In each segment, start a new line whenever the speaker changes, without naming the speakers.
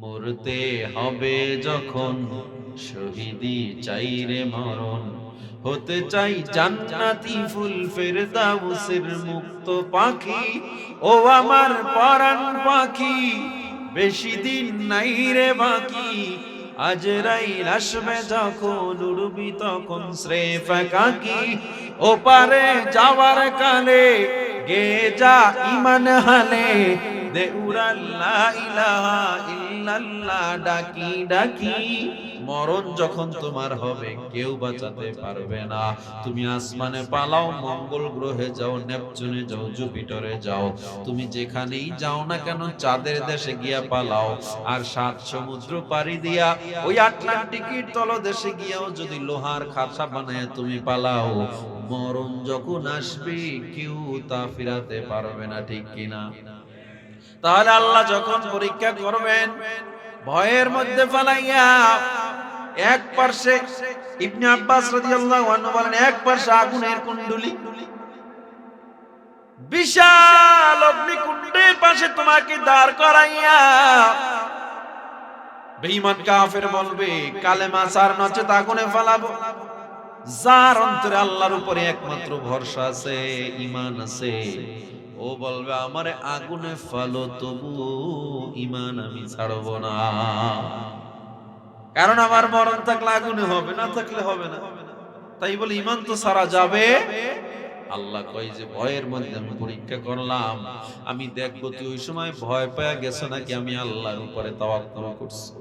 মরতে হবে যখন শহীদি চাই রে মরণ, হতে চাই জান্নাতি ফুল ফেরদাউসের মুক্ত পাখি। ও আমার পরাণ পাখি, বেশি দিন নাই রে বাকি। আজরাইল আসবে যখন, উড়বি তখন স্রেফ একাকী। ওপারে যাওয়ার কালে গে যা ইমান হালে, দে উড়াল লা ইলাহা ইল্লাল্লাহ ডাকি ডাকি। মরণ যখন তোমার হবে কেউ বাঁচাতে পারবে না। তুমি আসমানে পালাও, মঙ্গল গ্রহে যাও, নেপচুনে যাও, জুপিটারে যাও, তুমি যেখানেই যাও না কেন চাঁদের দেশে গিয়া পালাও। আর 7 সমুদ্র পাড়ি দিয়া ওই আটলান্টিকের তলদেশে গিয়াও যদি লোহার খাঁচা বানায় তুমি পালাও, মরণ যখন আসবে কেউ তা ফিরাতে পারবে না, ঠিক কিনা? তাহলে আল্লাহ যখন পরীক্ষা করবেন, ভয়ের মধ্যে ফালাইয়া এক পার্শ্বে, ইবনে আব্বাস রাদিয়াল্লাহু আনহু বলেন, এক পার্শ্বে আগুনের কুণ্ডলী, বিশাল অগ্নিকুণ্ডের পাশে তোমাকে দাঁড় করাইয়া বেঈমান কাফের বলবে কালেমা ছাড় নচেত আগুনে ফেলাবো। যার অন্তরে আল্লাহর উপরে একমাত্র ভরসা আছে, ঈমান আছে, ও বলবে আমারে আগুনে ফেলো, তবু ঈমান আমি ছাড়ব না। কারণ আমার মরণ থাকলে আগুনে হবে, না থাকলে হবে না। তাই বলে ঈমান তো ছাড়া যাবে। আল্লাহ কয় যে ভয়ের মধ্যে আমি পরীক্ষা করলাম, আমি দেখবো তুই ওই সময় ভয় পেয়ে গেছো নাকি আমি আল্লাহর উপরে তাওয়াক্কুল করছি।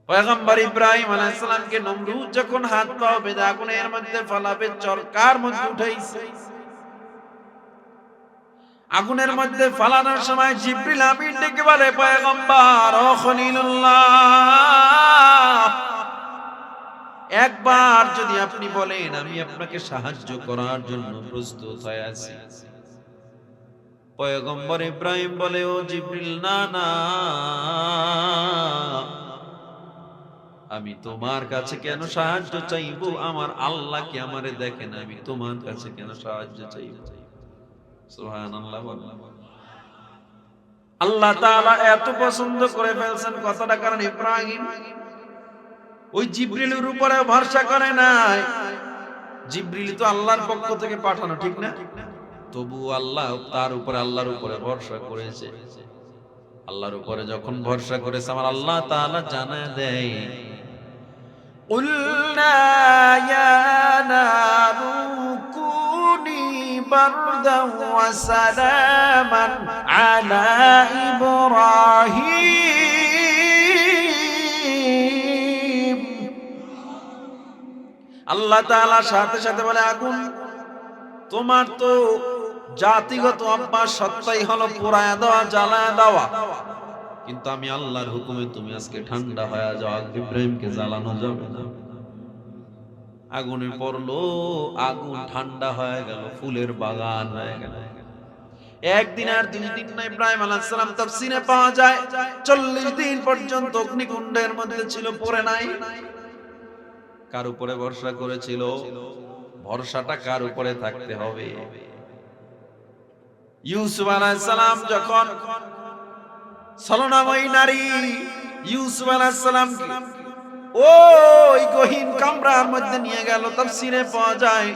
পয়গম্বর ইব্রাহিম আলাইহিস সালামকে নমরুদ যখন হাত পা বেঁধে আগুনের মধ্যে ফেলাবে, চরকার মধ্যে উঠাইছে, আগুনের মধ্যে ফালানোর সময় জিবরিল আমিন ডেকে বলে, পয়গম্বর ও খলিলুল্লাহ, একবার যদি আপনি বলেন আমি আপনাকে সাহায্য করার জন্য প্রস্তুত হয়ে আছি। পয়গম্বর ইব্রাহিম বলে, ও জিবরিল, না না, আমি তোমার কাছে কেন সাহায্য চাইবো? আমার আল্লাহ কি আমারে দেখেন? আমি তোমার কাছে কেন সাহায্য চাইবো? সুবহানাল্লাহ। আল্লাহ তাআলা এত পছন্দ করে ফেলছেন কথাটা, কারণ ইব্রাহিম ওই জিবরিলের উপরে ভরসা করে নাই। জিবরিল তো আল্লাহর পক্ষ থেকে পাঠানো, ঠিক না? তবু আল্লাহ তার উপরে, আল্লাহর উপরে ভরসা করেছে। আল্লাহর উপরে যখন ভরসা করেছে, আমার আল্লাহ তাআলা জানায় দেয়, কুলনা ইয়া নারু কুনি বারদান ওয়া সালামান আলা ইব্রাহিম। আল্লাহ তাআলা সাথে সাথে বলে, আগুন, তোমার তো জাতিগত অভ্যাস সত্যাই হলো পোড়ায়া দেওয়া, জ্বালায়া দেওয়া, কিন্তু আমি আল্লাহর হুকুমে তুমি আজকে ঠান্ডা হয়ে যাও। ইব্রাহিমকে জ্বালানো যাবে না। আগুনে পড়লো, আগুন ঠান্ডা হয়ে গেল, ফুলের বাগান হয়ে গেল। একদিন আর 2 দিন না, ইব্রাহিম আলাইহিস সালাম তাফসীরে পাওয়া যায় 40 দিন পর্যন্ত অগ্নিকুণ্ডের মধ্যে ছিল, পড়ে নাই। কার উপরে ভরসা করেছিল? ভরসাটা কার উপরে থাকতে হবে? ইউসুফ আলাইহিস সালাম যখন ছলনাময়ী নারী ইউসুফ আলাইহিস সালামকে ওই গহীন কামরার মধ্যে নিয়ে গেল, তাফসীরে পাওয়া যায়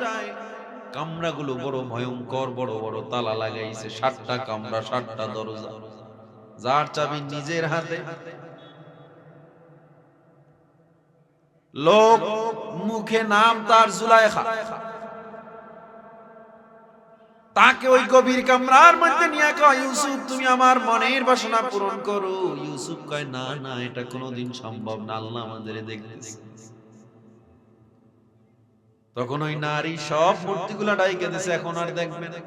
কামরাগুলো বড় ভয়ঙ্কর, বড় বড় তালা লাগাইছে, 7টা কামরা, 7টা দরজা, যার চাবি নিজের হাতে। লোক মুখে নাম তার জুলাইখা, তাকে ওই গভীর কামরার মধ্যে নিয়ে কয়, ইউসুফ তুমি আমার মনের বাসনা পূরণ করো। ইউসুফ কয়, না না, এটা কোনোদিন সম্ভব না, আল্লাহ আমাদের দেখতেছে। তখন ওই নারী সব মূর্তিগুলো ডাইকে দিছে, এখন আর দেখবে না।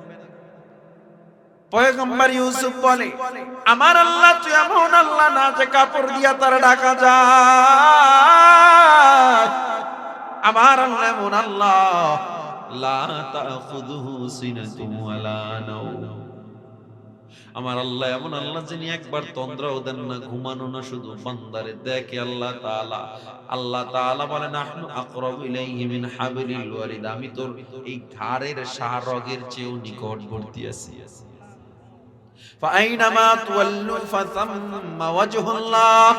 পয়গম্বর ইউসুফ বলে, আমার আল্লাহ তুই এমন আল্লাহ না যে কাপড় দিয়া তার ঢাকা যায়। আমার আল্লাহ এমন আল্লাহ, লা তাখুযুহু সিনাতুন ওয়ালা নাওম। আমার আল্লাহ এমন আল্লাহ যিনি একবার তন্দ্রাও দেন না, ঘুমানো না, শুধু বান্দারে দেখে। আল্লাহ তাআলা, আল্লাহ তাআলা বলেন, নাহনু আকরাবু ইলাইহি মিন হাবলিল ওয়ারিদ, আমি তোর এই ঘাড়ের শাহরগের চেয়েও নিকটবর্তী আছি। ফাআইনামা তুওয়াল্লু ফাসাম্মা ওয়াজহুল্লাহ,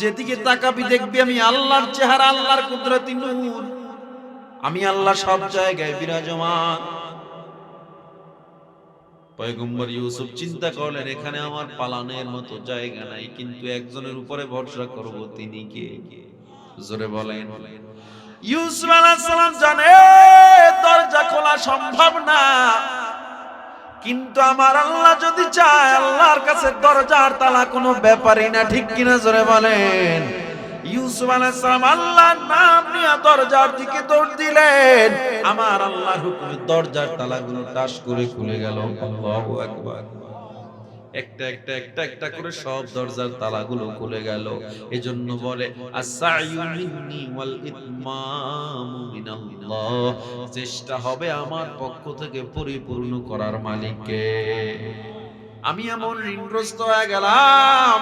যেদিকে তাকাবি দেখবি আমি আল্লাহর চেহারা, আল্লাহর কুদরতি নূর, আমি আল্লাহ সব জায়গায় বিরাজমান। পয়গম্বর ইউসুফ চিন্তা করলেন, এখানে আমার পালানের মতো জায়গা নাই, কিন্তু একজনের উপরে ভরসা করব, তিনি কে? জোরে বলেন। ইউসুফ আলাইহিস সালাম জানে দরজা খোলা সম্ভব না, কিন্তু আমার আল্লাহ যদি চায়, আল্লাহর কাছে দরজার তালা কোনো ব্যাপারই না, ঠিক কিনা? জোরে বলেন। ইউসুফ আলাইহিস সালাম আল্লাহর নাম নিয়ে দরজার দিকে দৌড় দিলেন, আমার আল্লাহর হুকুমে দরজার তালাগুলো টাস করে খুলে গেল। আল্লাহু আকবার। একটা একটা একটা একটা করে সব দরজার তালাগুলো খুলে গেল। এজন্য বলে আস-সা'য়ু মিন্নি ওয়াল ইতমামু মিনাল্লাহ, চেষ্টা হবে আমার পক্ষ থেকে, পরিপূর্ণ করার মালিককে। আমি এমন ঋণগ্রস্ত হয়ে গেলাম,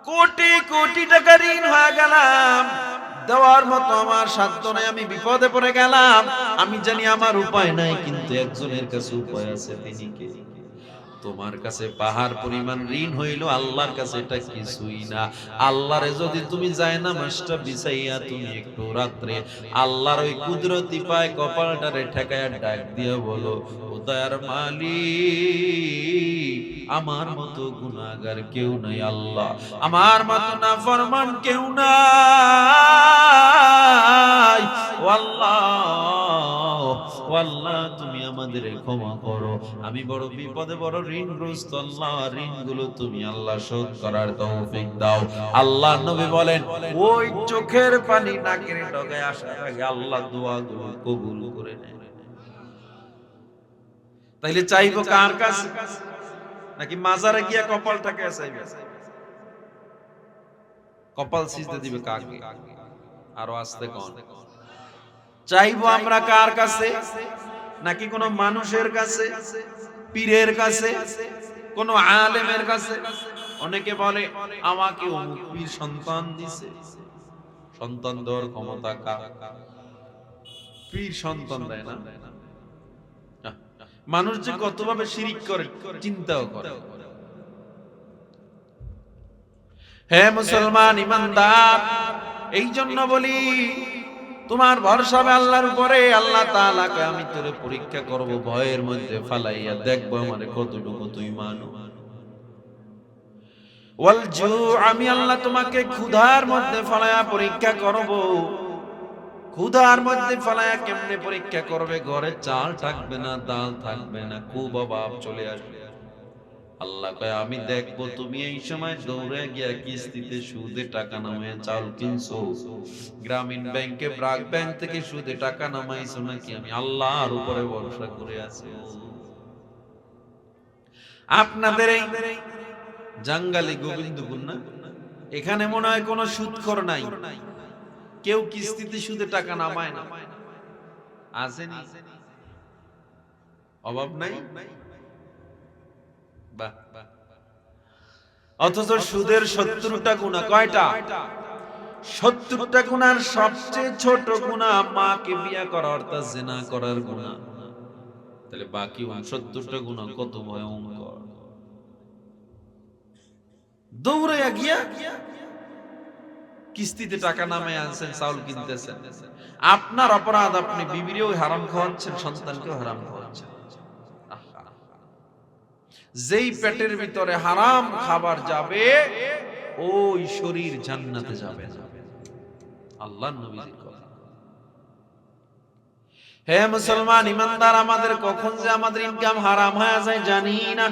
কোটি কোটি টাকা ঋণ হয়ে গেলাম, দেওয়ার মতো আমার সাধ্য নাই, আমি বিপদে পড়ে গেলাম। আমি জানি আমার উপায় নাই, কিন্তু একজনের কাছে উপায় আছে, তিনি কে? তোমার কাছে পাহাড় পরিমাণ ঋণ হইল, আল্লাহর কাছে এটা কিছুই না। আল্লাহরে যদি তুমি জায়নামাজটা বিছাইয়া তুমি একটু রাত্রে আল্লাহর ওই কুদরতি পায় কপালটারে ঠেকায়া ডাক দিয়ে বলো, ও দয়ার মালিক, আমার মতো গুনাহগার কেউ নাই আল্লাহ, আমার মতো নাফরমান কেউ নাই, ও আল্লাহ, ও আল্লাহ, তুমি আমাদের ক্ষমা করো, আমি বড় বিপদে, বড় ঋণগ্রস্ত আল্লাহ, ঋণগুলো তুমি আল্লাহ শোধ করার তৌফিক দাও। আল্লাহ নবী বলেন, ওই চোখের পানি নাকের ডগায় আসার আগে আল্লাহ দোয়াগুলো কবুল করে নেন। তাইলে চাইবো কার কাছে? নাকি মাজারে গিয়া কপালটাকে চাইবে? কপাল সিজদা দিবে কাকে? আরো আস্তে কোন? চাইবো আমরা কার কাছে? নাকি কোন মানুষের কাছে, পীরের কাছে, কোন আলেমের কাছে? অনেকে বলে আমাকে অমুক পীর সন্তান দিছে। সন্তান দেওয়ার ক্ষমতা কার? পীর সন্তান দেয় না। মানুষ যে কতভাবে শিরিক করে চিন্তাও করে। হে মুসলমান ইমানদার, এই জন্য বলি তোমার ভরসা হবে আল্লাহর উপরে। আল্লাহ তাআলাকে আমি তোরে পরীক্ষা করব, ভয়ের মধ্যে ফালাইয়া দেখবো আমারে কতটুকু তুই মানো। ওয়াল জু, আমি আল্লাহ তোমাকে ক্ষুধার মধ্যে ফালাইয়া পরীক্ষা করব। ক্ষুধার মধ্যে ফালাইয়া কেমনে পরীক্ষা করবে? ঘরে চাল থাকবে না, ডাল থাকবে না, খুব অভাব চলে আসবে। আল্লাহ কয় আমি দেখবো তুমি এই সময় দৌড়ে গিয়া কিস্তিতে সুদে টাকা নামায় চাল কিনছো, গ্রামীণ ব্যাংকে, ব্র্যাক ব্যাংক থেকে সুদে টাকা নামাইছো নাকি। আমি আল্লাহর উপরে ভরসা করে আছি। আপনাদের এই জাঙ্গালি গোবিন্দপুর না, এখানে মনে হয় কোনো সুদখোর নাই, কেউ কিস্তিতে সুদে টাকা নামায় না, আসেনি? অভাব নাই। অথচ সুদের 70টা গুনাহ। কয়টা? 70টা গুনার সবচেয়ে ছোট গুনাহ মাকে বিয়ে করা, অর্থাৎ জিনা করার গুনাহ। তাহলে বাকি 69টা গুনাহ কত ভয়ঙ্কর। দৌড়াইয়া গিয়া কিস্তিতে টাকা নামে আনছেন, চাউল কিনতেছেন। আপনার অপরাধ, আপনি বিবিরেও হারাম খাওয়াচ্ছেন, সন্তানকেও হারাম খাওয়াচ্ছেন। যেই পেটের ভিতরে হারাম খাবার যাবে, ওই শরীর জান্নাতে যাবে না। আল্লাহর নবীর কথা। হে মুসলমান ইমানদার, আমাদের কখন যে আমাদের ইনকাম হারাম হয়ে যায় জানি না।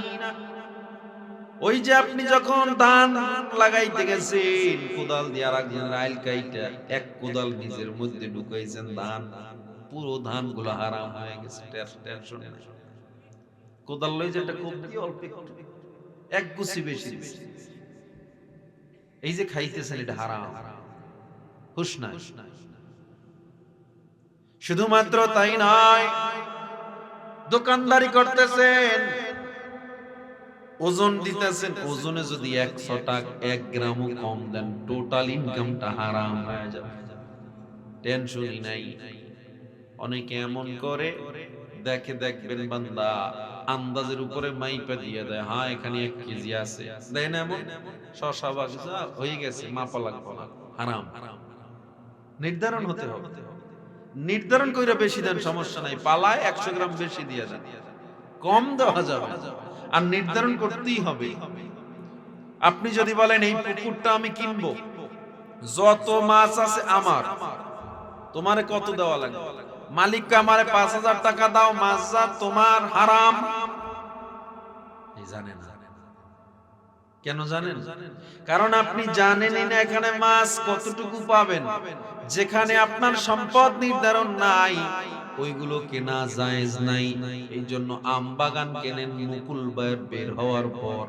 ওই যে আপনি যখন ধান লাগাইতে গেছেন, কোদাল দিয়ে আরেকজনের আইল কাইটা এক কোদাল নিজের মধ্যে ঢুকাইছেন, ধান পুরো ধানগুলো হারাম হয়ে গেছে। টেনশন নেই, কোদাল লই যেটা খুব অল্প এক গুছি বেশি, এই যে খাইতেছেন এটা হারাম, হুশ নাই। শুধুমাত্র তাই নয়, দোকানদারি করতেছেন, ওজন দিতেছেন, ওজনে যদি 100 টাকা 1 গ্রামও কম দেন, টোটাল ইনকামটা হারাম হয়ে যাবে। টেনশনই নাই। অনেকে এমন করে, দেখবেন বান্দা আন্দাজের উপরে মাইপা দিয়ে দেয়, হ্যাঁ এখানে 1 কেজি আছে, দেয় না এমন? শশা বা কিছু হয়ে গেছে, মাপা লাগবে না, হারাম। নির্ধারণ হতে হবে, নির্ধারণ কইরা বেশি দেন, সমস্যা নাই, পালায় 100 গ্রাম বেশি দিয়ে দেন, কম দেওয়া যাবে, আর নির্ধারণ করতেই হবে। আপনি যদি বলেন এই পুকুরটা আমি কিনবো, যত মাছ আছে আমার, তোমারে কত দেওয়া লাগবে? মালিককে আমারে 5000 টাকা দাও, মাছ যা তোমার, হারাম। এই জানেন না কেন জানেন? কারণ আপনি জানেনই না এখানে মাছ কতটুকু পাবেন। যেখানে আপনার সম্পদ নির্ধারণ নাই, ওইগুলো কেনা জায়েজ নাই। এই জন্য আম বাগান কেনেন মুকুল বের হওয়ার পর।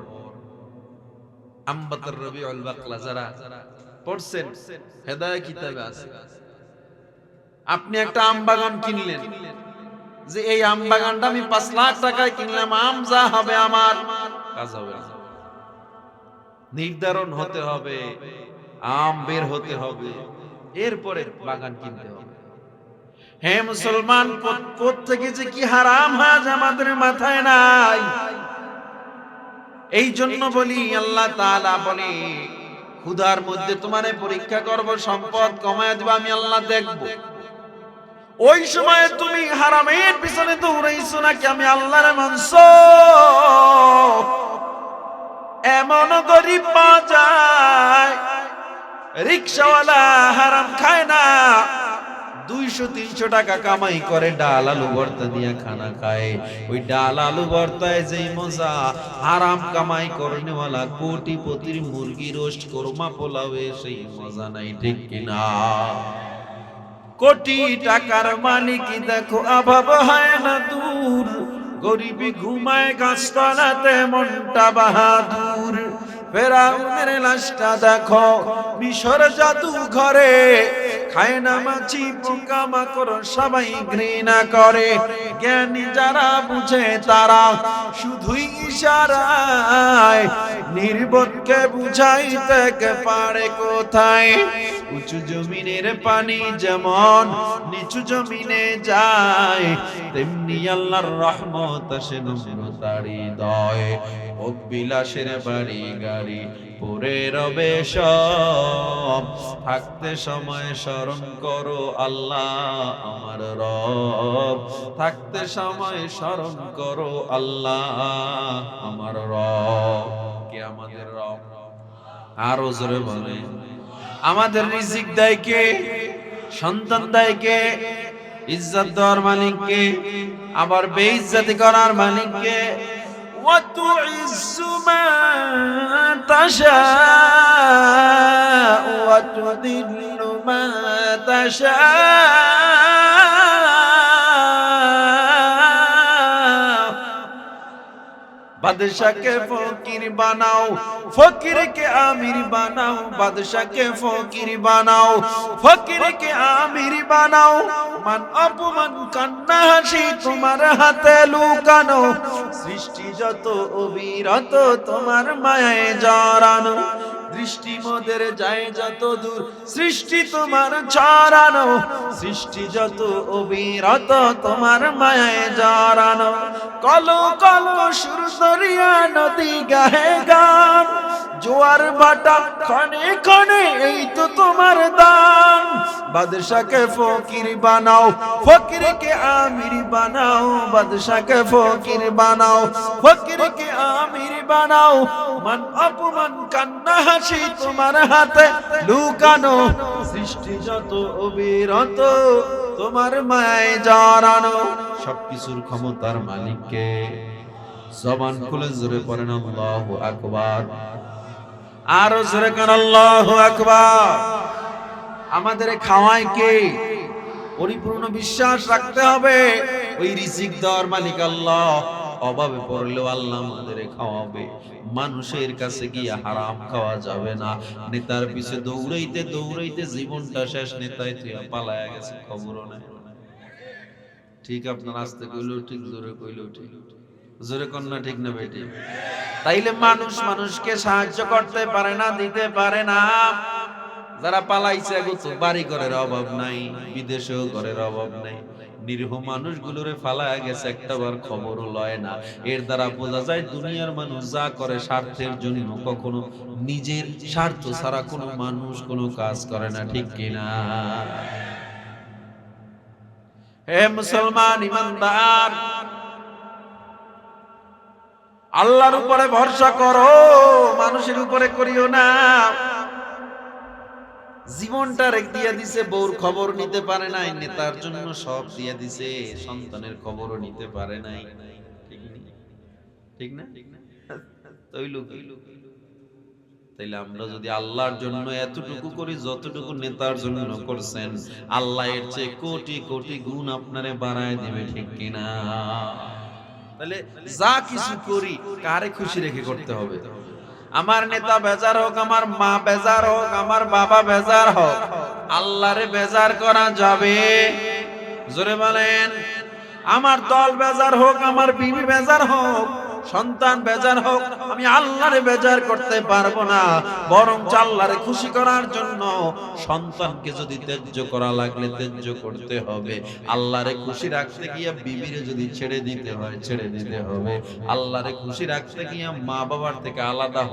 আমবাতার রবিউল বাকলা যারা পড়ছেন, হেদায়েত কিতাবে আছে। আপনি একটা আম বাগান কিনলেন, যে এই আম বাগানটা আমি 5 লাখ টাকায় কিনলাম, আম যা হবে আমার, কাজ হবে না। নির্ধারণ হতে হবে, আম বের হতে হবে, এরপরে বাগান কিনতে হবে। হে মুসলমান, কোত্থেকে যে কি হারাম হাজ আমাদের মাথায় নাই। এই জন্য বলি, আল্লাহ তাআলা বলে, ক্ষুধার মধ্যে তোমারে পরীক্ষা করব, সম্পদ কমায় দেব, আমি আল্লাহ দেখব। ওই সময় তুমি হারামের পিছনে দৌড়াইছো নাকি আমি আল্লাহরে মানছো? এমন গরিব পাওয়া যায়, রিকশাওয়ালা হারাম খায় না, 200-300 টাকা কামাই করে ডাল আলু ভর্তা দিয়ে খানা খায়। ওই ডাল আলু ভর্তায় যেই মজা, হারাম কামাই করনেওয়ালা কোটিপতির মুরগি রোস্ট কোরমা পোলাওয়ে সেই মজা নাই, ঠিক কিনা? কোটি টাকার মালিক দেখো অভাব হয় না দূর, গরিবি ঘুমায় গাছতলাতে মনটা বাহাদুর। ফেরাউনের লাশটা দেখো মিশর জাদু ঘরে, খায় না মাছি পোকা মাকড় সবাই ঘৃণা করে। জ্ঞানী যারা বুঝে তারা শুধুই ইশারায় নির্বোধকে বুঝাইতে পারে কোথায়। উঁচু জমিনের পানি যেমন নিচু জমিনে যায়, তেমনি আল্লাহর রহমত আসে নম্রতার হৃদয়। ভোগ বিলাসের বাড়ি গাড়ি পরে রবে সব, থাকতে সময় স্মরণ করো আল্লাহ আমার রব, থাকতে সময় স্মরণ করো আল্লাহ আমার রব। কে আমাদের রব? আরো জোরে বলে, আমাদের রিজিক দেয় কে? সন্তান দেয় কে? ইজ্জত দেওয়ার মালিক কে? আবার বেইজ্জতি করার মালিক কে? وَتُعِزُّ مَن تَشَاءُ وَتُذِلُّ مَن تَشَاءُ। বাদশাকে ফকির বানাও, ফকিরকে আমির বানাও, বাদশাকে ফকির বানাও, ফকিরকে আমির বানাও। মান অপমান কান্না হাসি তোমার হাতে লুকানো, সৃষ্টি যত অবিরত তোমার মায়ায় জড়ানো। দৃষ্টি মোদের যায় যত দূর, সৃষ্টি তোমার ছড়ানো, সৃষ্টি যত অবিরত তোমার মায়ায় জড়ানো। কলো কলো সুর দরিয়া নদী গাহে গান, জোয়ার ভাটা ক্ষণে ক্ষণে এই তো তোমার দান। বাদশাকে ফকির বানাও, ফকিরকে আমির বানাও, বাদশাকে ফকির বানাও, ফকিরকে আমির বানাও। মান অপমান কান্না হাসি তোমার হাতে লুকানো, সৃষ্টি যত অবিরত তোমার মায়ায় জড়ানো। সবকিছুর ক্ষমতার মালিককে। জবান খুলে জোরে পড়েন আল্লাহু আকবার, আরো জোরে কান আল্লাহু আকবার। আমাদের খাওয়ায় কে? পরিপূর্ণ বিশ্বাস রাখতে হবে ওই রিজিক দেওয়ার মালিক আল্লাহ। অভাবে পড়লেও আল্লাহ আমাদের খাওয়াবে। মানুষের কাছে গিয়ে হারাম খাওয়া যাবে না। নেতার পিছে দৌড়াইতে দৌড়াইতে জীবনটা শেষ, নেতায় তুই পালায়া গেছে, খবরও নাই। ঠিক আপনার আস্তে কইলেও ঠিক, জোরে কইলেও ঠিক, জোরে কন্যা ঠিক না বেটি? তাইলে মানুষ মানুষকে সাহায্য করতে পারে না, দিতে পারে না। যারা পালাইছে, বাড়ি ঘরের অভাব নাই, বিদেশেও ঘরের অভাব নাই, নিরীহ মানুষগুলোরে ফালায়া গেছে, একটাবার খবরও লয় না। এর দ্বারা বোঝা যায় দুনিয়ার মানুষ যা করে স্বার্থের জন্য, কখনো নিজের স্বার্থ ছাড়া কোনো মানুষ কোনো কাজ করে না, ঠিক কিনা? হে মুসলমান ইমানদার, আল্লাহর উপরে ভরসা করো, মানুষের উপরে করিও না। জীবনটা রেখ দিয়ে দিছে, বউর খবর নিতে পারে নাই, নেতার জন্য সব দিয়ে দিছে, সন্তানের খবরও নিতে পারে নাই। ঠিক না? তাইলে আমরা যদি আল্লাহর জন্য এতটুকু করি যতটুকু নেতার জন্য করছেন, আল্লাহ এর চেয়ে কোটি কোটি গুণ আপনারে বাড়ায় দিবে, ঠিক কিনা? তাহলে যা কিছু করি কারে খুশি রেখে করতে হবে। আমার নেতা বেজার হোক, আমার মা বেজার হোক, আমার বাবা বেজার হোক, আল্লাহরে বেজার করা যাবে? জোরে বলেন। আমার দল বেজার হোক, আমার বিবি বেজার হোক, সন্তান বেজার হোক, আমি আল্লাহরে বেজার করতে পারবো না। বরং আল্লাহরে খুশি করার জন্য সন্তানকে যদি ত্যায্য করা লাগলে ত্যায্য করতে হবে। আল্লাহরে খুশি রাখতে গিয়ে বিবিরে যদি ছেড়ে দিতে হয় ছেড়ে দিতে হবে। আল্লাহরে খুশি রাখতে গিয়ে মা বাবার থেকে আলাদা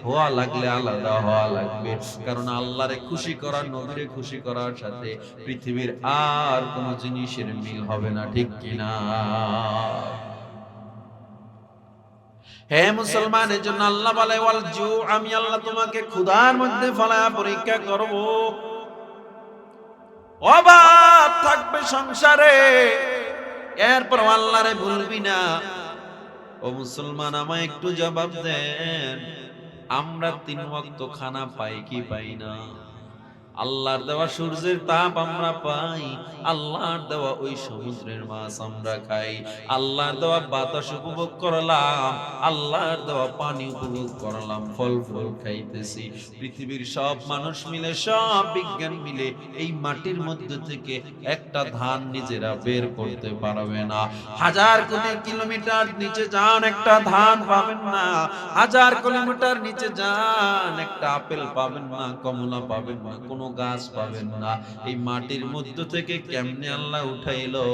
হওয়া লাগলে আলাদা হওয়া লাগবে। কারণ আল্লাহরে খুশি করা, নবীরে খুশি করার সাথে পৃথিবীর আর কোন জিনিসের মিল হবে না, ঠিক কিনা? হে মুসলমান, এজন্য আল্লাহ বলে ওয়াল জু, আমি আল্লাহ তোমাকে ক্ষুধার মধ্যে ফলায়া পরীক্ষা করব। অভাব থাকবে সংসারে, এরপর আল্লাহরে ভুলবি না। ও মুসলমান, আমায় একটু জবাব দেন, আমরা 3 ওয়াক্ত খানা পাই কি পাই না? আল্লাহর দেওয়া সূর্যের তাপ আমরা পাই, আল্লাহর দেওয়া ওই সমুদ্রের মাছ আমরা খাই, আল্লাহর দেওয়া বাতাস উপভোগ করলাম, আল্লাহর দেওয়া পানি উপভোগ করলাম, ফল খাইতেছি। পৃথিবীর সব মানুষ মিলে, সব বিজ্ঞান মিলে এই মাটির মধ্যে থেকে একটা ধান নিজেরা বের করতে পারবে না। 1000 কোটি কিলোমিটার নিচে যান, একটা ধান পাবেন না। 1000 কিলোমিটার নিচে যান, একটা আপেল পাবেন না, কমলা পাবেন না, কোনো গাছ পাবেন না। এই মাটির মধ্যে থেকে কেমনে আল্লাহ উঠাইলো?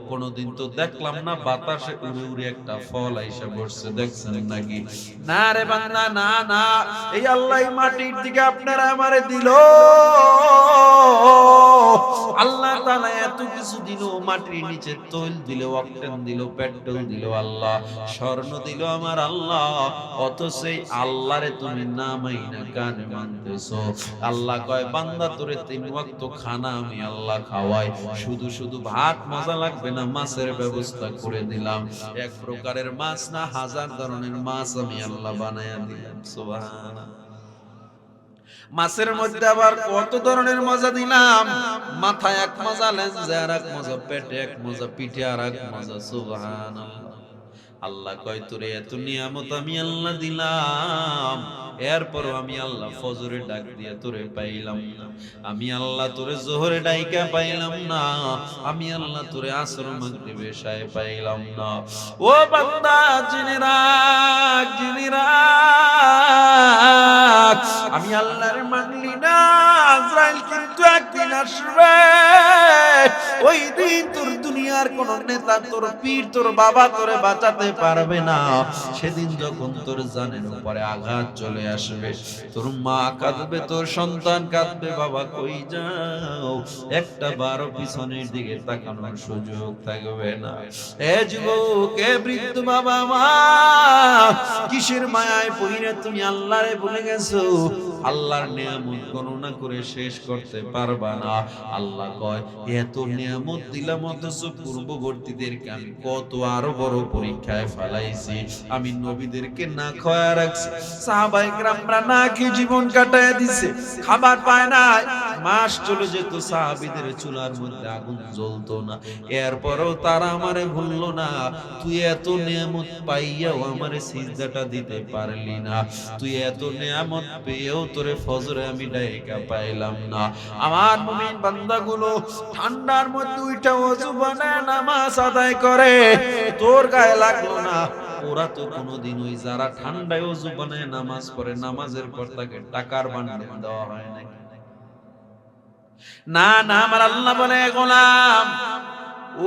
কোনদিন তো দেখলাম না বাতাসে উড়ে উড়ে একটা ফল আইসা বসছে, দেখছেন নাকি? না রে বান্দা, না না, এই আল্লাহ মাটির দিকে আপনারা আমারে দিল। আল্লাহ তাআলা এত কিছু দিল, মাটির নিচে তৈল দিল, অক্টেন দিল, পেট্রোল দিল, আল্লাহ স্বর্ণ দিল আমার আল্লাহ। অথচ সেই আল্লাহরে তুমি না মাইনা কানে মানতেছো। আল্লাহ কয় বান্দা তোরে 3 ওয়াক্ত খানা আমি আল্লাহ খাওয়াই, শুধু শুধু ভাত মজা লাগবে না, মাছের ব্যবস্থা করে দিলাম। এক প্রকারের মাছ না, 1000 ধরনের মাছ আমি আল্লাহ বানায়া দিলাম। সুবহানাল্লাহ। মাছের মধ্যে আবার কত ধরনের মজা দিলাম, মাথায় এক মজা, লেজে আর এক মজা, পেটে এক মজা, পিঠে আর এক মজা। সুবহানাল্লাহ। আল্লাহ কয় তোরে এত নিয়ামত আমি আল্লাহ দিলাম, এরপরও আমি আল্লাহ ফজরে ডাক দিয়া তোরে পাইলাম না, আমি আল্লাহ তোরে জোহরে ডাইকা পাইলাম না, আমি আল্লাহ তোরে আসর মাগরিবে এশায় পাইলাম না। ও বান্দা জেনে রাখ, জেনে রাখ, আমি আল্লাহরে মানলি না, আজরাইল কিন্তু একদিন আসবে। ওই দিন তোর দুনিয়ার কোন নেতা, তোর পীর, তোর বাবা তোরে বাঁচাতে পারবে না। সেদিন যখন তোর জানের উপরে আঘাত চলে আসবে, তোর মা কাঁদবে, তোর সন্তান কাঁদবে, বাবা কই যাও, একটা বারো পিছনের দিকে তাকানোর সুযোগ থাকবে না। এ যুবক, এ বৃদ্ধ বাবা মা, কিসের মায়ায় পড়িয়া তুমি আল্লাহরে ভুলে গেছো? আল্লাহর নিয়ামত গণনা করে শেষ করতে পারবা না। আল্লাহ কয় এত নিয়ামত দিলাম, অথচ পূর্ববর্তীদেরকে আমি কত আরো বড় পরীক্ষায় ফেলাইছি। আমি নবীদেরকে না খাওয়া রাখছি, সাহাবায়ে কেরামরা না খেয়ে জীবন কাটায় দিছে, খাবার পায় না, মাস চলে যেত, সাহাবীদের চুলার মধ্যে আগুন জ্বলতো না, এরপরও তারা আমারে ভুললো না। তুই এত নিয়ামত পাইয়াও আমারে সিজদাটা দিতে পারলি না, তুই এত নিয়ামত পেয়েও তোরে ফজরে আমি ডাইকা পাইলাম না। আমার মুমিন বান্দাগুলো ঠান্ডার মধ্যে উঠা ওযু বানায় নামাজ আদায় করে, তোর গায়ে লাগলো না। ওরা তো কোনোদিন ওই যারা ঠান্ডায় ওযু বানায় নামাজ পড়ে, নামাজের পর তাকে টাকার বান্ডেল দেওয়া হয় নাকি? না না, আমার আল্লাহ বলে গোলাম,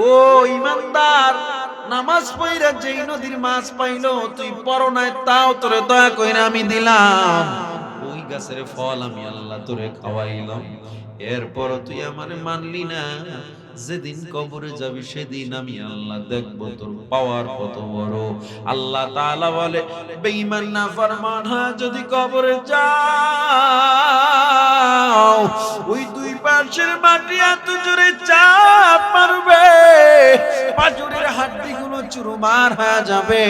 ও ইমানদার, নামাজ পড়া যেই নদীর মাছ পাইলো তুই পড়ো নাই, তাও তোরে দয়া কইরা আমি দিলাম। ওই গাছের ফল আমি আল্লাহ তোরে খাওয়াইলাম, এরপর তুই আমারে মানলি না। যেদিন কবরে যাবি সেদিন আমি আল্লাহ দেখবো তোর পাওয়ার কত বড়। আল্লাহ তাআলা বলে, বেঈমান নাফরমান হয়ে যদি কবরে যাও, ওই দুই পাশের মাটি এত জোরে চাপ মারবে, পাঁজরের হাড্ডিগুলো চুরমার হয়ে যাবে।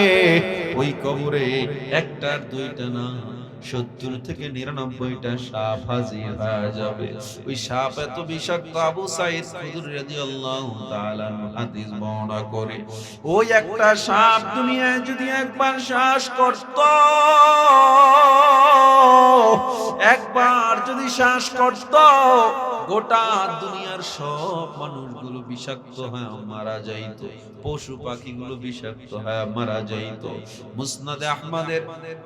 ওই কবরে একটার দুইটা না, 70 থেকে 99টা সাপ হাজির হয়ে যাবে। ওই সাপ এত বিষাক্ত, আবু সাঈদ খুদরি রাদিয়াল্লাহু তাআলা হাদিস বর্ণনা করে, ওই একটা সাপ দুনিয়ায় যদি একবার শ্বাস করত, একবার যদি শ্বাস করত, গোটা দুনিয়ার সব মানুষগুলো বিষাক্ত হয়ে মারা যাইত, পশু পাখিগুলো বিষাক্ত হয়ে মারা যাইত। মুসনাদে আহমদের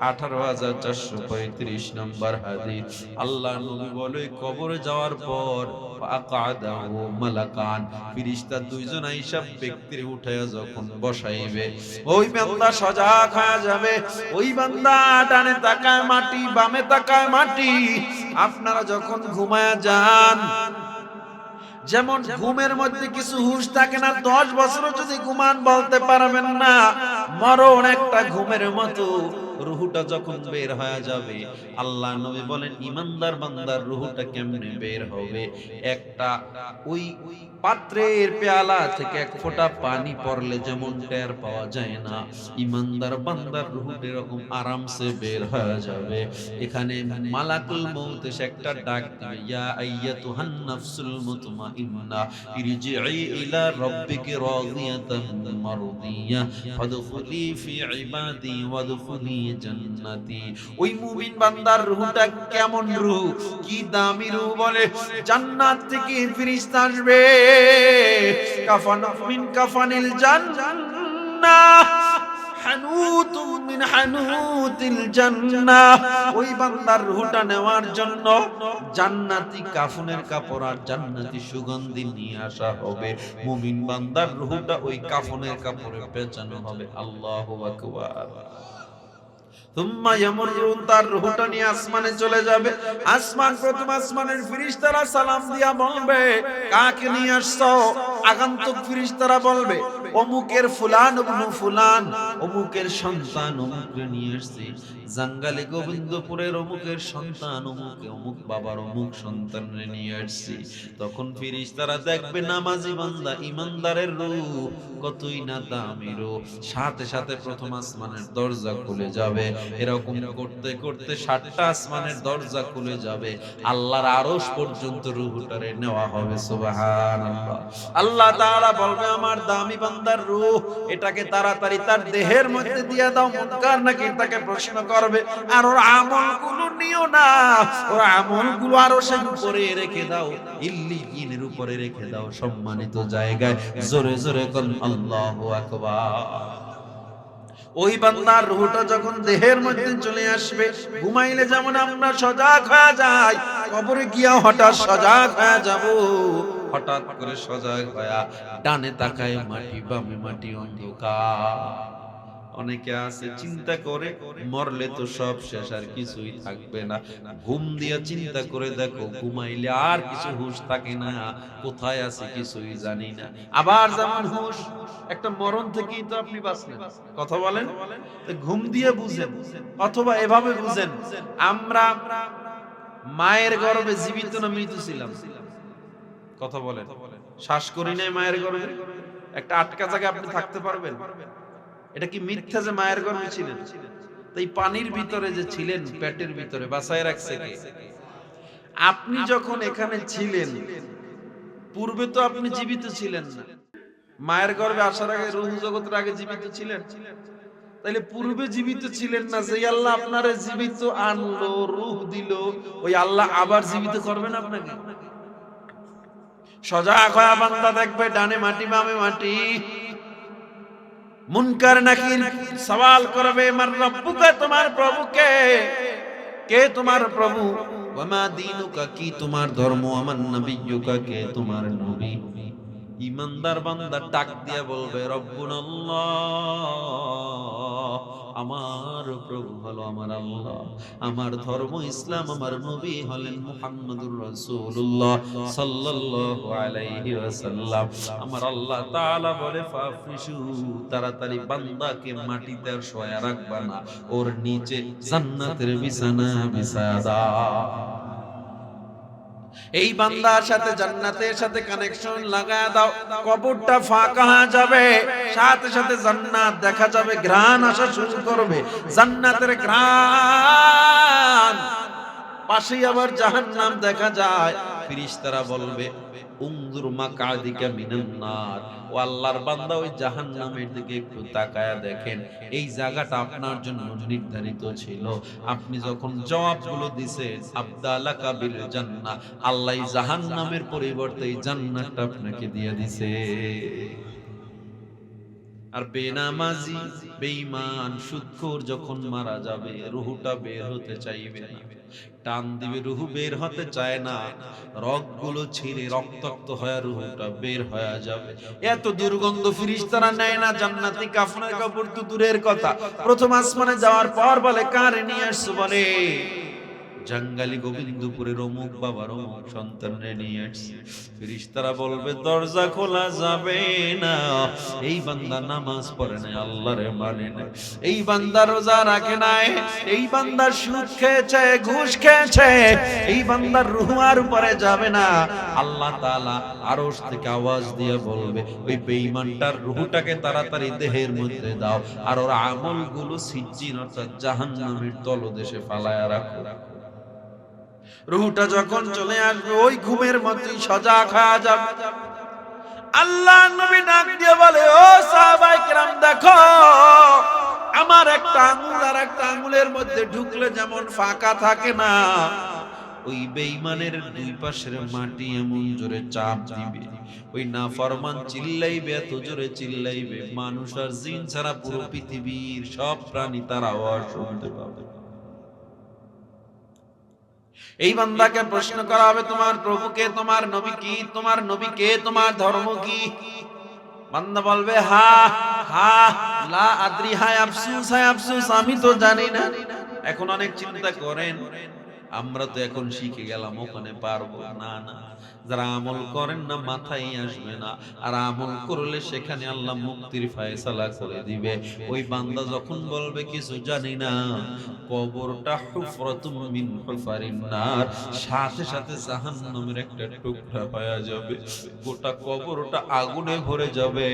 18435 নম্বর হাদিস। আল্লাহ নবী বলে, কবরে যাওয়ার পর ফাকাদাহু মালাকান, ফেরেশতা দুইজন আইসা ব্যক্তির উঠায়া যখন বসাইবে, ওই বান্দা সজাগ হয়ে যাবে। ওই বান্দা ডানে তাকায় মাটি, বামে তাকায় মাটি। আপনারা যখন ঘুমায়া যান, যেমন ঘুমের মধ্যে কিছু হুঁশ থাকে না, 10 বছরও যদি ঘুমান বলতে পারবেন না, মরণ একটা ঘুমের মতো। রুহুটা যখন বের হয়ে যাবে, আল্লাহ নবী বলেন, ইমানদার বান্দার রুহুটা কেমনে বের হবে? একটা ওই পাত্রের পেয়ালা থেকে এক ফোঁটা পানি পড়লে যেমন টের পাওয়া যায় না, ইমানদার বান্দার রুহুটা এরকম আরামসে বের হয়ে যাবে। এখানে মালাকুল মউত এসে একটা ডাক দিবে, ইয়া আইয়াতুহান নাফসুল মুতমাইন্না ইরজিই ইলা রাব্বিকি রাদিয়াতান মারদিয়া ফাদখুলি ফি ইবাদি ওয়াদখুলি জান্নাতি। ওই মুমিন বান্দার রূহটা কেমন রূহ, কি দামি রূহ! বলে, জান্নাত থেকে ফেরেশতা আসবে, কাফান মিন কাফানিল জান্নাহ, হানুতুম মিন হানুতিল জান্নাহ। ওই বান্দার রূহটা নেওয়ার জন্য জান্নাতি কাফনের কাপড় আর জান্নাতি সুগন্ধি নিয়ে আসা হবে। মুমিন বান্দার রূহটা ওই কাফনের কাপড়ে পেঁচানো হবে। আল্লাহু আকবার। তুম্মা ইয়ামুরুন, তার রূহটা নিয়ে আসমানে চলে যাবে। আসমান, প্রথম আসমানের ফেরেশতারা সালাম দিয়া বলবে, কাকে নিয়ে আসছো? আগন্তুক ফেরেশতারা বলবে, অমুকের ফুলান ইবনে ফুলান, অমুকের সন্তান অমুককে নিয়ে আসছি। জাঙ্গালে গোবিন্দপুরের অমুকের সন্তান অমুক, অমুক বাবার অমুক সন্তানরে নিয়ে আসছি। তখন ফেরেশতারা দেখবে নামাজি বান্দা, ইমানদারের রূহ কতই না দামি রূহ। সাথে সাথে প্রথম আসমানের দরজা খুলে যাবে। এরকম করতে করতে 7টা আসমানের দরজা খুলে যাবে, আল্লাহর আরশ পর্যন্ত রূহটারে নেওয়া হবে। সুবহানাল্লাহ। আল্লাহ তাআলা বলবে, আমার দামি বান্দার রূহ, এটাকে তাড়াতাড়ি তার দেহের মধ্যে দিয়ে দাও। মুনকার নাকির তাকে প্রশ্ন করবে, আর ওর আমলগুলো নিও না, ওর আমলগুলো আরশের উপরে রেখে দাও, ইল্লিয়িনের উপরে রেখে দাও, সম্মানিত জায়গায়। জোরে জোরে বলুন আল্লাহু আকবার। ওই বান্দার রূহটা যখন দেহের মধ্যে চলে আসবে, ঘুমাইলে যেমন আমরা সজাগ হয়ে যাই, কবরে গিয়া হঠাৎ সজাগ হয়ে যাব। হঠাৎ করে সজাগ হয়ে ডানে তাকায় মাটি, বামে মাটি, অন্ধকার। অনেকে আছে চিন্তা করে মরলে তো সব শেষ, আর কিছুই থাকবে না। ঘুম দিয়া চিন্তা করে দেখো, ঘুমাইলে আর কিছু হুঁশ থাকে না, কোথায় আছে কিছুই জানি না। আবার যেমন হুঁশ, একটা মরণ থেকেই তো আপনি বাঁচলেন, কথা বলেন। ঘুম দিয়ে বুঝেন, অথবা এভাবে বুঝেন, আমরা মায়ের গর্ভে জীবিত না মৃত ছিলাম? কথা বলেন। শ্বাস করি নাই মায়ের গর্ভে, একটা আটকা জায়গায় আপনি থাকতে পারবেন? এটা কি মিথ্যা যে মায়ের গর্ভে ছিলেন? তাই পানির ভিতরে যে ছিলেন, পেটের ভিতরে বাঁচায় রাখছে কে? আপনি যখন এখানে ছিলেন, পূর্বে তো আপনি জীবিত ছিলেন না। মায়ের গর্ভে আসার আগে, রূহ জগতের আগে জীবিত ছিলেন। তাইলে পূর্বে জীবিত ছিলেন না, যে আল্লাহ আপনারে জীবিত আনলো, রূহ দিল, ওই আল্লাহ আবার জীবিত করবেন আপনাকে? সজাগ হয়ে বান্দা দেখবে, ডানে মাটি, বামে মাটি। মুনকার নাকির সওয়াল করবে, মান রব্বুকা, তোমার প্রভু কে? কে তোমার প্রভু? ওয়া মা দীনুকা, কি তোমার ধর্ম? আমান নবিয়্যুকা, কে তোমার নবী? ইমানদার বান্দা ডাক দিয়া বলবে রব্বুনাল্লাহ, আমার প্রভু হলো আমার আল্লাহ, আমার ধর্ম ইসলাম, আমার নবী হলেন মুহাম্মদুর রাসূলুল্লাহ সাল্লাল্লাহু আলাইহি ওয়াসাল্লাম। আমার আল্লাহ তাআলা বলে ফাফরিশু, তাড়াতাড়ি বান্দাকে মাটিতে আর শোয়া রাখবা না, ওর নিচে জান্নাতের বিছানা বিছায়া দাও। এই বান্দার সাথে জান্নাতের সাথে কানেকশন লাগায় দাও, কবরটা ফাঁকা হয়ে যাবে, সাথে সাথে জান্নাত দেখা যাবে, ঘ্রাণ আসা শুরু করবে, জান্নাতের ঘ্রাণ। পাশেই আবার জাহান্নাম দেখা যায়, ফেরেশতারা বলবে উনজুর মাকাদিকা মিনান নার, ও আল্লাহর বান্দা ওই জাহান্নামের দিকে একটু তাকায়া দেখেন, এই জায়গাটা আপনার জন্য নির্ধারিত ছিল। আপনি যখন জবাবগুলো দিছেন আবদালাকা বিল জান্নাহ, আল্লাহ জাহান্নামের পরিবর্তে এই জান্নাতটা আপনাকে দিয়ে দিছে। আর বেনামাজি, বেঈমান, সুদখোর যখন মারা যাবে, রূহটা বের হতে চাইবে না, টান দিবে, রূহ বের হতে চায় না, রগগুলো ছিঁড়ে রক্তাক্ত হয়ে রূহটা বের হয়ে যাবে। এত দুর্গন্ধ ফেরেশতারা নেয় না। জান্নাতি কাফনের কাপড় তো দূরের কথা, প্রথম আসমানে যাওয়ার পর বলে কারে নিয়ে আসছো, বলে জঙ্গালি গোবিন্দপুরের অমুক বাবার অমুক সন্তানরে নিয়ে আসছে। ফেরেশতারা বলবে দরজা খোলা যাবে না, এই বান্দা নামাজ পড়ে না, আল্লাহরে মানে না, এই বান্দা রোজা রাখে নাই, এই বান্দা সুদ খেয়েছে, ঘুষ খেয়েছে, এই বান্দার রূহ আর উপরে যাবে না। আল্লাহ তাআলা আরশ থেকে আওয়াজ দিয়ে বলবে ওই বেঈমানটার রূহটাকে তাড়াতাড়ি দেহের মধ্যে দাও, আর ওর আমলগুলো সিজ্জিন অর্থাৎ জাহান্নামের তলদেশে ফালায়া রাখো। রূহটা যখন চলে আসবে, ওই ঘুমের মধ্যেই সজাগ হয়ে যাবে। আল্লাহ নবী ডাক দিয়ে বলে ও সাহাবায়ে কেরাম, দেখো আমার একটা আঙ্গুল আর একটা আঙ্গুলের মধ্যে ঢুকলে যেমন ফাঁকা থাকে না, ওই বেঈমানের দুই পাশের মাটি এমন জোরে চাপ দিবে, ওই নাফরমান চিল্লাইবে, এত জোরে চিল্লাইবে, মানুষ আর জিন ছাড়া পুরো পৃথিবীর সব প্রাণী তার আওয়াজ শুনতে পাবে। এই বান্দাকে প্রশ্ন করা হবে তোমার প্রভুকে, তোমার নবী কি, তোমার নবী কে, তোমার ধর্ম কি? বান্দা বলবে হা হা লা আদ্রি, হায় আফসোস, হায় আফসোস, আমি তো জানি না। এখন অনেক চিন্তা করেন, আমরা তো এখন শিখে গেলাম, ওখানে পারবো না। না, যারা আমল করেন না মাথায় আসবে না, আর আমল করলে সেখানে আল্লাহ মুক্তির ফয়সালা করে দিবে। ওই বান্দা যখন বলবে কিছু জানি না, কবরটা হুফরাতুম মিন হুফারিন নার, সাথে সাথে জাহান্নামের একটা টুকরা হয়ে যাবে, গোটা কবরটা আগুনে ভরে যাবে।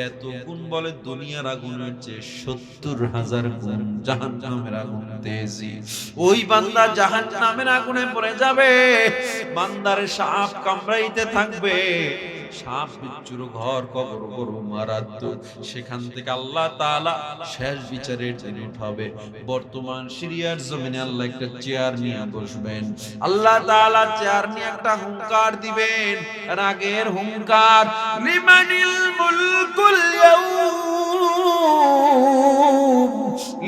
এত গুণ বলে দুনিয়ার আগুনের চেয়ে ৭০,০০০ গুণ জাহান্নামের আগুন তেজি। ওই বান্দা জাহান্নামের আগুনে পড়ে যাবে, বান্দার সাপ কামড়াইতে থাকবে, সাপ বিচ্ছুর ঘর কবর বড় মারাত্মক। সেখান থেকে আল্লাহ তাআলা শেষ বিচারের দিন উঠাবে। বর্তমান সিরিয়ার জমিনে আল্লাহ একটা চেয়ার নিয়ে বসবেন, আল্লাহ তাআলা চেয়ার নিয়ে একটা হুঙ্কার দিবেন, রাগের হুঙ্কার, লিমানিল মুলকুল ইয়াউম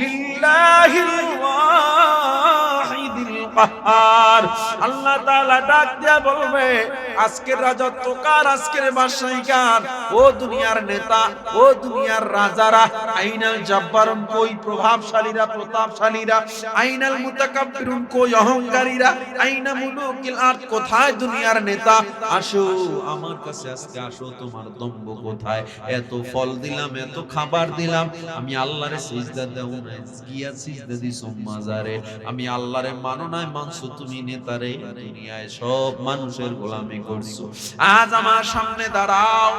লিল্লাহিল ওয়াহিদিল কাহ্হার। আল্লাহ তাআলা ডাক দিয়া বলবে আজকের রাজত্ব কার, আজকের বাদশাহী কার? ও দুনিয়ার নেতা, ও দুনিয়ার রাজারা, আইনাল জাব্বারুন, কই প্রভাবশালীরা, প্রতাপশালীরা, আইনাল মুতাকাব্বিরুন, কই অহংকারীরা, আইনা মুলুকিল আরদ, কোথায় দুনিয়ার নেতা? আসো আমার কাছে আজকে আসো, তোমার দম্ভ কোথায়? এত ফল দিলাম, এত খাবার দিলাম, আমি আল্লাহরে সিজদা দেও না, গিয়া সিজদা দিছো মাজারে, আমি আল্লাহরে মানো না, মানছো তুমি নেতারে, দুনিয়ায় সব মানুষের গোলামি করছো, আজ আমার সামনে দাঁড়াও।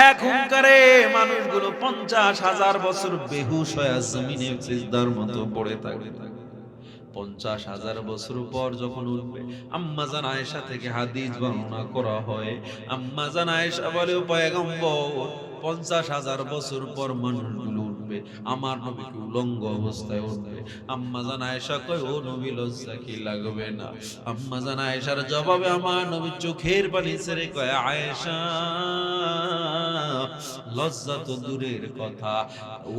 এক হুঙ্কারে মানুষগুলো ৫০,০০০ বছর বেহুশ হয়ে জমিনে সিজদার মতো পড়ে থাকে। ৫০,০০০ বছর পর যখন উঠবে, আম্মা জান আয়েশা থেকে হাদিস বর্ণনা করা হয়, আম্মা জান আয়েশা বলে ও পয়গম্বর, ৫০,০০০ বছর পর মানুষগুলো উঠবে, আমার নবী কি উলঙ্গ অবস্থায় উঠবে? আম্মা জান আয়েশা কয় ও নবী লজ্জা কি লাগবে না? আম্মা জান আয়েশার জবাবে আমার নবী চোখের পানি ছেড়ে কয় আয়েশা, লজ্জা তো দূরের কথা,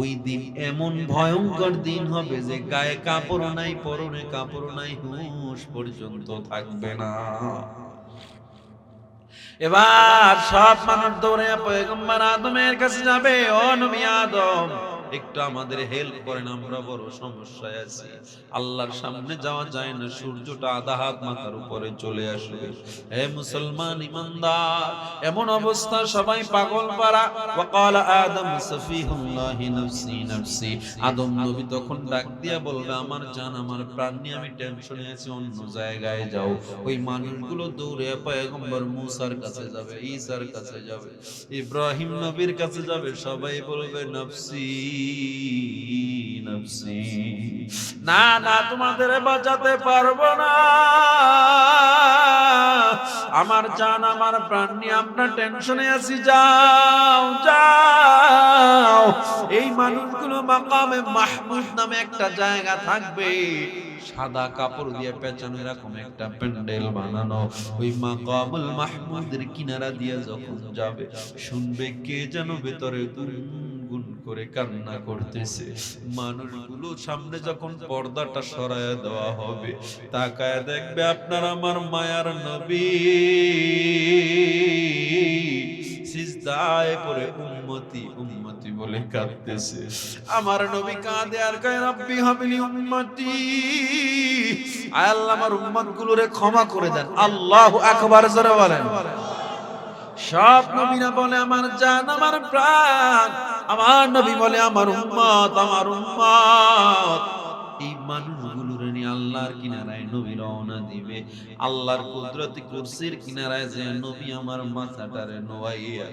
ওই দিন এমন ভয়ঙ্কর দিন হবে যে গায়ে কাপড় নাই, পরনে কাপড় নাই, হুঁশ পর্যন্ত থাকবে না। এবার সব মানুষ দৌড়ে পয়গম্বর আদমের কাছে যাবে। ও নবী আদম, একটু আমাদের হেল্প করেন, আমরা বড় সমস্যায় আছি, আল্লাহর সামনে যাওয়া যায় না, সূর্যটা আধা হাত মাথার উপরে চলে আসবে। হে মুসলমান ইমানদার, এমন অবস্থা সবাই পাগল পারা। ওয়াকালা আদম সফিহুল্লাহি নফসি নফসি, আদম নবী তখন ডাক দিয়া বলবে, আমার জান, আমার প্রাণ নিয়ে আমি টেনশনে আছি, অন্য জায়গায় যাও। ওই মানুষগুলো দৌড়ে পয়গম্বর মুসার কাছে যাবে, ঈসার কাছে যাবে, ইব্রাহিম নবীর কাছে যাবে, সবাই বলবে নফসি নফসি, না না তোমাদের বাঁচাতে পারবো না, আমার জান আমার প্রাণ নিয়ে আমরা টেনশনে আছি, যাও যাও। এই মানুষগুলো মাকামে মাহমুদ নামে একটা জায়গা থাকবে, সাদা কাপড় দিয়ে পেঁচানো এরকম একটা প্যান্ডেল বানানো, ওই মাকামুল মাহমুদের কিনারা দিয়ে যখন যাবে, শুনবে কে যেন ভেতরে গুনগুন করে কান্না করতেছে। মানুষগুলো সামনে যখন পর্দাটা সরায় দেওয়া হবে, তাকায় দেখবে আপনার আমার মায়ার নবী সিজদায় পড়ে উম্মতি উম্মতি বলে কাঁদতেছে। আমার নবী কাঁদে আর কয়, রব্বি হাবলি উম্মতি, আয় আল্লাহ আমার উম্মতগুলোরে ক্ষমা করে দেন। আল্লাহু আকবার, জোরে বলেন। সব নবীরা বলে আমার জান আমার প্রাণ, আমার নবী বলে আমার উম্মত আমার উম্মত। এই মানুষগুলোর নিয়ে আল্লাহর কিনারায় নবী রওনা দিবে। আল্লাহর কুদরতি কুরসির কিনারায় যে নবী আমার মাথাটারে নোয়াইয়া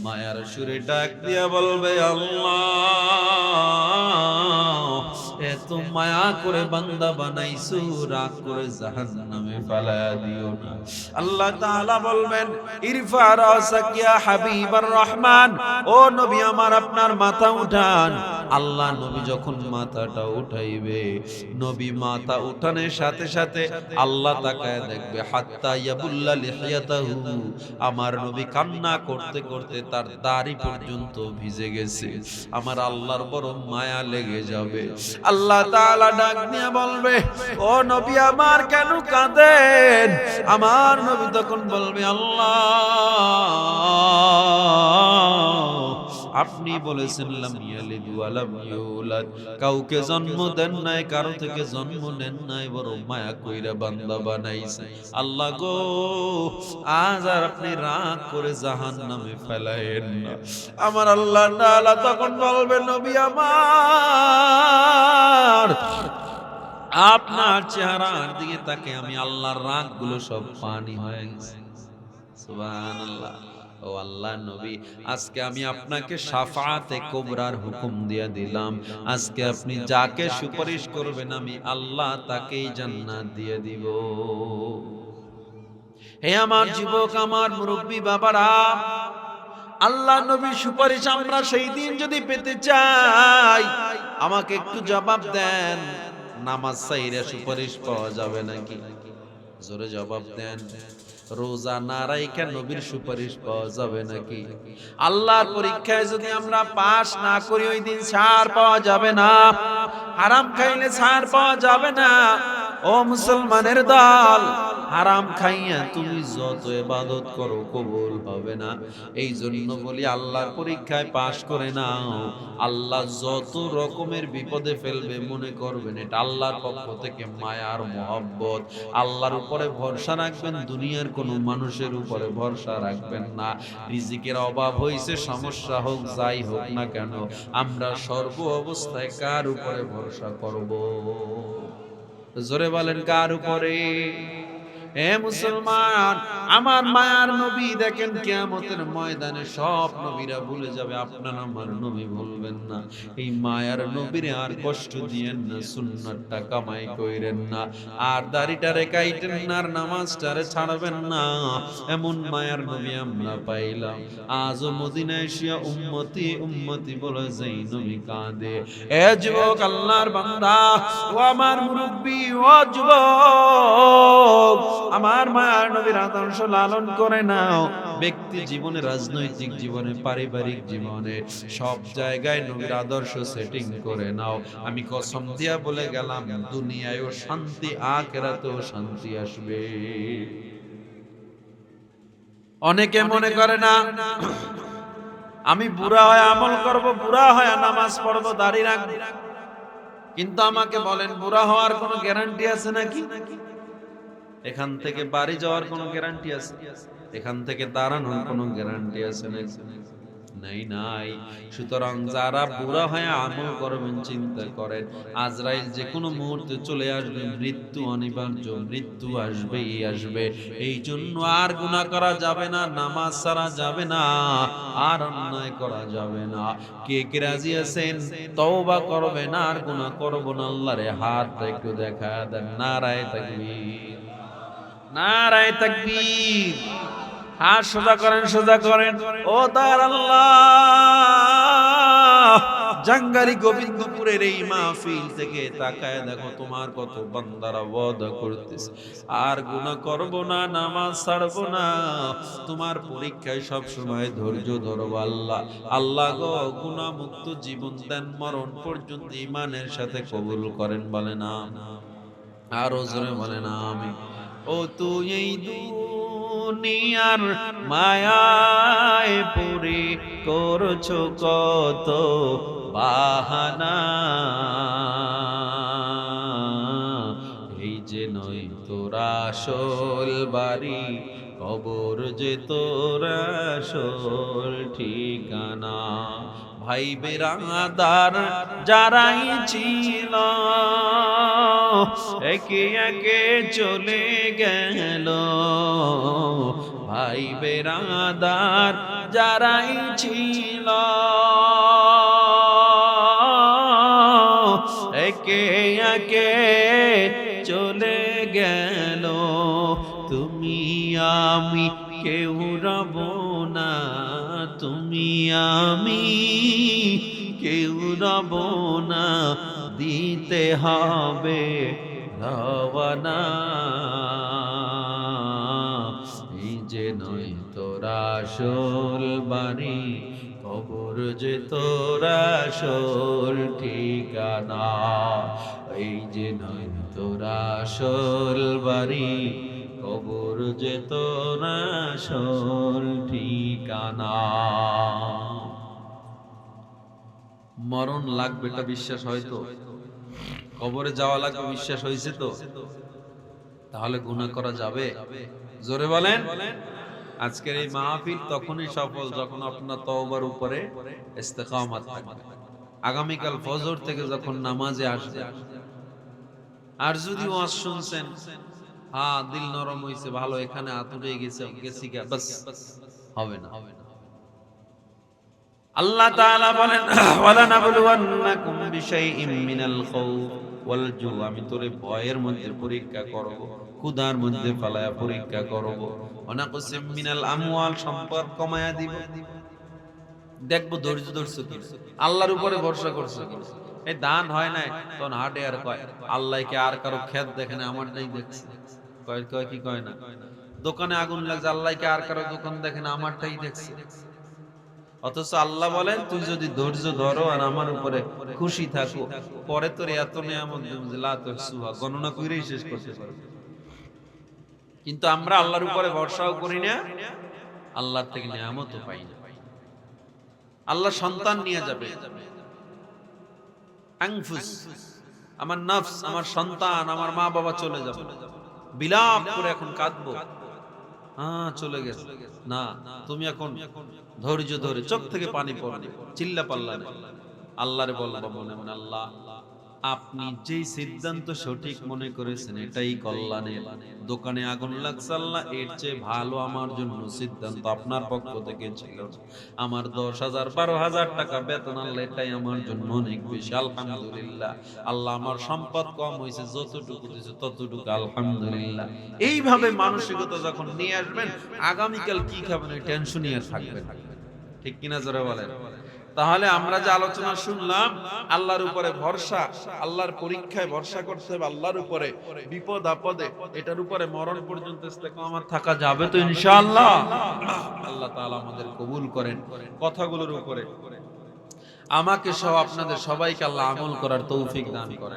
মায়ার সুরে ডাক দিয়া বলবে, আল্লাহ এত মায়া করে বান্দা বানাইছো, রাগ করে জাহান্নামে ফেলায়া দিও না। আল্লাহ তাআলা বলবেন, ইরফা রাসাক ইয়া হাবিবার রহমান, ও নবী আমার আপনার মাথা উঠান। আল্লাহ নবী যখন মাথাটা উঠাইবে, নবী মাথা উঠানোর সাথে সাথে আল্লাহ তাকায় দেখবে, হাত্তা ইয়াবুল্লা লিহিয়াতাহু, আমার নবী কান্না করতে করতে তার দাড়ি পর্যন্ত ভিজে গেছে। আমার আল্লাহর বড় মায়া লেগে যাবে। আল্লাহ তাআলা ডাক দিয়ে বলবে, ও নবী আমার কেন কাঁদেন? আমার নবী তখন বলবে, আল্লাহ আপনি বলেছেন লাম ইয়ালিদ ওয়া লাম ইউলাদ, কাউকে জন্ম দেন নাই, কারো থেকে জন্ম নেন নাই, বড় মায়া কইরা বান্দা বানাইছে। আল্লাহ গো, আজ আর আপনি রাগ করে জাহান্নামে ফেলায়েন না। আমার আল্লাহ তাআলা তখন বলবে, নবী আমার আপনার চেহারার দিকে তাকে আমি আল্লাহর রাগগুলো সব পানি হয়ে গেছে। সুবহানাল্লাহ। ও আল্লাহ নবী, আজকে আমি আপনাকে শাফাআতে কুবরার হুকুম দিয়ে দিলাম। আজকে আপনি যাকে সুপারিশ করবেন আমি আল্লাহ তাকেই জান্নাত দিয়ে দিব। হে আমার যুবক, আমার মুরব্বী বাবারা, আল্লাহ নবীর সুপারিশ আমরা সেই দিন যদি পেতে চাই, আমাকে একটু জবাব দেন, নামাজ ছাইরা সুপারিশ পাওয়া যাবে নাকি? জোরে জবাব দেন। রোজা না রাইখা নবীর সুপারিশ পাওয়া যাবে নাকি? আল্লাহর পরীক্ষায় যদি আমরা পাস না করি, ওই দিন ছাড় পাওয়া যাবে না। হারাম খাইলে ছাড় পাওয়া যাবে না। ও মুসলমানের দল, হারাম খাইয়া তুমি যত ইবাদত করো কবুল হবে না। এই জন্য বলি আল্লাহর পরীক্ষায় পাশ করে নাও। আল্লাহ যত রকমের বিপদে ফেলবে মনে করবেন এটা আল্লাহর পক্ষ থেকে মায়ার মহব্বত। আল্লাহর উপরে ভরসা রাখবেন, দুনিয়ার কোনো মানুষের উপরে ভরসা রাখবেন না। রিজিকের অভাব হইছে, সমস্যা হোক যাই হোক না কেন, আমরা সর্ব অবস্থায় কার উপরে ভরসা করব? জোরে বলেন, কার উপরে? হে মুসলমান, আমার মায়ার নবী দেখেন কিয়ামতের ময়দানে সব নবীরা ভুলে যাবে, আপনার আমার নবী ভুলবেন না। এই মায়ার নবীরে আর কষ্ট দিয়েন না, সুন্নাতটা কামাই কইরেন না, আর দাড়িটারে কাইটেন না, আর নামাজটারে ছাড়বেন না। এমন মায়ার নবী আমরা পাইলাম। আজও মদিনায় এসে উম্মতি উম্মতি বলে যেই নবী কাঁদে। এ যুবক আল্লাহর বান্দা, ও আমার মুরব্বী, ও যুবক, আমার মায়ার নবীর আদর্শ লালন করে নাও। ব্যক্তি জীবনে, রাজনৈতিক জীবনে, পারিবারিক জীবনে, সব জায়গায় নবীর আদর্শ সেটিং করে নাও। আমি কসম দিয়া বলে গেলাম, দুনিয়ায়ও শান্তি, আখিরাতেও শান্তি আসবে। অনেকে মনে করে না আমি বুড়া হয়ে আমল করব, বুড়া হয়ে নামাজ পড়বো, দাড়ি রাখবো। কিন্তু আমাকে বলেন, বুড়া হওয়ার কোনো গ্যারান্টি আছে নাকি? এখান থেকে বাড়ি যাওয়ার কোনো গ্যারান্টি আছে? এখান থেকে দাঁড়ানোর কোনো গ্যারান্টি আছে নাকি? নাই, নাই। সুতরাং যারা বুড়া হয়ে আমল করবেন, চিন্তা করেন আজরাইল যে কোনো মুহূর্তে চলে আসবে, মৃত্যু অনিবার্য, মৃত্যু আসবেই আসবে। এই জন্য আর গুনাহ করা যাবে না, নামাজ ছাড়া যাবে না, আর অন্যায় করা যাবে না। কে কে রাজি আছেন তওবা করবেন, আর গুনাহ করব না? আল্লাহরে হাত একটু দেখা দেন। নারায়ে তাকবীর, নারায়ে তাকবীর। হাত সোজা করেন, সোজা করেন। ও দয়ার আল্লাহ, জাঙ্গারি গোবিন্দপুরের এই মাহফিল থেকে তাকায় দেখো তোমার কত বান্দারা ওয়াদা করতেছে আর গুনাহ করব না, নামাজ ছাড়ব না। তোমার পরীক্ষায় সব সময় ধৈর্য ধরব। আল্লাহ, আল্লাহ গো, গুনাহ মুক্ত জীবন দেন, মরণ পর্যন্ত ঈমানের সাথে কবুল করেন। বলে না, আরো জোরে বলে না আমি। ও তুই এই দুনিয়ার মায়ায় পড়ে করছো কত বাহানা, এই যে নয় তোর আসল বাড়ি, কবর যে তোর আসল ঠিকানা। ভাই বেরাদার যারাই ছিল একে একে চলে গেল, ভাই বেরাদার যারাই ছিল একে একে চলে গেল। তুমি আমি কেউ রব না, তুমি আমি কেউ রব না, দিতে হবে রওয়ানা। এই যে নয় তোর আসল বাড়ি, কবর যে তোর আসল ঠিকানা। এই যে নয় তোর আসল বাড়ি, কবর যে তোর আসল ঠিকানা। মরণ লাগবে এটা বিশ্বাস হয়তো, কবরে যাওয়া লাগবে বিশ্বাস হয়েছে তো, তাহলে গুনাহ করা যাবে? জোরে বলেন। আজকের এই মাহফিল তখনই সফল যখন আপনার তওবার উপরে ইস্তেকামত থাকবে। আগামীকাল ফজর থেকে যখন নামাজে আসবে, আর যদি ওয়াজ শুনছেন, হ্যাঁ দিল নরম হইছে, ভালো, এখানে আতুরে গেছি বাস, হবে না। আল্লাহ তাআলা বলেন, ওয়ালা নাবলুওয়ান্নাকুম বিশাইইম মিনাল খাউফ ওয়াল জু, আমি তোরে ভয়ের মধ্যে পরীক্ষা করব, ক্ষুধার মধ্যে ফালায়া পরীক্ষা করব, ওয়ানাকুসিম মিনাল আমওয়াল, সম্পদ কমায়া দিব, দেখব ধৈর্য ধরছো কি, আল্লাহর উপরে ভরসা করছো কি। এই দান হয় না তখন হাটে আর কয় আল্লাহ কি আর কারো খেত দেখে না, আমারটাই দেখছে। কয় কয় কি কয় না, দোকানে আগুন লাগছে, আল্লাহ কি আর কারো দোকান দেখে না, আমারটাই দেখছে। অথচ আল্লাহ বলেন তুই যদি ধৈর্য ধরো আর আমার উপরে খুশি থাকো, পরে তোর এত নিয়ামত দেব যে লা তুহসুহা, গণনা কইরেই শেষ করতে পারবে। কিন্তু আমরা আল্লাহর উপরে ভরসাও করি না, আল্লাহর থেকে নিয়ামতও পাই না। আল্লাহ সন্তান নিয়ে যাবে, আনফুস, আমার নফস, আমার সন্তান, আমার মা বাবা চলে যাবে, বিলাপ করে এখন কাঁদবো, হ্যাঁ চলে গেছে না, তুমি এখন ধৈর্য ধরে চোখ থেকে পানি পড়বে, চিল্লা পাল্লা না, আল্লাহরে বলবো মনে মনে, আল্লাহ আপনি যেই সিদ্ধান্ত সঠিক মনে করেছেন এটাই কল্যাণের। দোকানে আগুন লাগছে আল্লাহ, এর চেয়ে ভালো আমার জন্য সিদ্ধান্ত আপনার পক্ষ থেকে ছিল। আমার 10,000 12,000 টাকা বেতন আল্লাহ, এটাই আমার জন্য অনেক বেশি, আলহামদুলিল্লাহ। আল্লাহ আমার সম্পদ কম হয়েছে, যতটুকু দিয়েছে ততটুকু আলহামদুলিল্লাহ। এইভাবে মানসিকতা যখন নিয়ে আসবেন, আগামীকাল কি খাবেন এই টেনশনই আর থাকবে না। ঠিক কিনা জোরে বলেন। তাহলে আমরা যে আলোচনা শুনলাম, আল্লাহর উপরে ভরসা, আল্লাহর পরীক্ষায় ভরসা করতে হবে, আল্লাহর উপরে বিপদ আপদে, এটার উপরে মরণ পর্যন্ত ইস্তেকামত থাকা যাবে তো ইনশাআল্লাহ। আল্লাহ তাআলা আমাদের কবুল করেন। কথাগুলোর উপরে আমাকে সহ আপনাদের সবাইকে আল্লাহ আমল করার তৌফিক দান করেন।